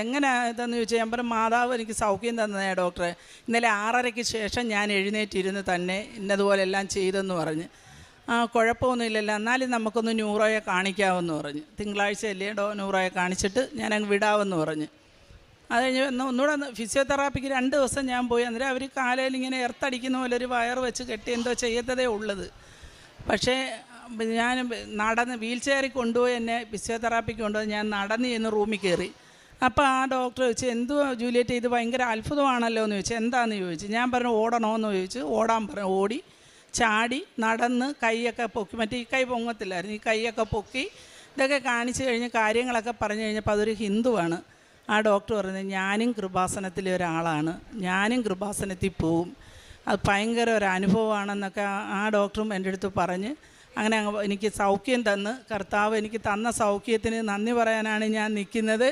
എങ്ങനെ ഇതെന്ന് ചോദിച്ചാൽ ഞാൻ പറഞ്ഞു, മാതാവ് എനിക്ക് സൗഖ്യം തന്നേ ഡോക്ടറെ. ഇന്നലെ 6:30-ക്ക് ശേഷം ഞാൻ എഴുന്നേറ്റിരുന്ന് തന്നെ ഇന്നതുപോലെ എല്ലാം ചെയ്തെന്ന് പറഞ്ഞ്. കുഴപ്പമൊന്നുമില്ലല്ലോ, എന്നാലും നമുക്കൊന്ന് ന്യൂറോയെ കാണിക്കാമെന്ന് പറഞ്ഞ്. തിങ്കളാഴ്ചയല്ലേ ന്യൂറോയെ കാണിച്ചിട്ട് ഞാനങ്ങ് വിടാമെന്ന് പറഞ്ഞ്. അത് കഴിഞ്ഞ് ഒന്നുകൂടെ ഫിസിയോതെറാപ്പിക്ക് 2 ദിവസം ഞാൻ പോയി. അന്നേരം അവർ കാലയിൽ ഇങ്ങനെ എർത്തടിക്കുന്ന പോലെ ഒരു വയർ വെച്ച് കെട്ടി എന്തോ ചെയ്യത്തതേ ഉള്ളത്. പക്ഷേ ഞാൻ നടന്ന് വീൽ ചെയറിൽ കൊണ്ടുപോയി എന്നെ ഫിസിയോതെറാപ്പിക്ക് കൊണ്ടുപോയി. ഞാൻ നടന്ന് ചെന്ന് റൂമിൽ കയറി. അപ്പോൾ ആ ഡോക്ടർ ചോദിച്ചു, എന്തുവാ ജൂലിയറ്റ് ഇത് ഭയങ്കര അത്ഭുതമാണല്ലോ എന്ന് ചോദിച്ചു. എന്താണെന്ന് ചോദിച്ചു. ഞാൻ പറഞ്ഞു ഓടണമെന്ന് ചോദിച്ചു. ഓടാൻ പറഞ്ഞു. ഓടി, ചാടി, നടന്ന്, കൈയൊക്കെ പൊക്കി, മറ്റേ ഈ കൈ പൊങ്ങത്തില്ലായിരുന്നു, ഈ കൈയൊക്കെ പൊക്കി ഇതൊക്കെ കാണിച്ചു കഴിഞ്ഞ് കാര്യങ്ങളൊക്കെ പറഞ്ഞു കഴിഞ്ഞപ്പോൾ അതൊരു ഹിന്ദുവാണ്. ആ ഡോക്ടർ പറഞ്ഞത്, ഞാനും കൃപാസനത്തിലെ ഒരാളാണ്, ഞാനും കൃപാസനത്തിൽ പോവും, അത് ഭയങ്കര ഒരു അനുഭവമാണെന്നൊക്കെ ആ ഡോക്ടറും എൻ്റെ അടുത്ത് പറഞ്ഞ് അങ്ങനെ എനിക്ക് സൗഖ്യം തന്ന്, കർത്താവ് എനിക്ക് തന്ന സൗഖ്യത്തിന് നന്ദി പറയാനാണ് ഞാൻ നിൽക്കുന്നത്.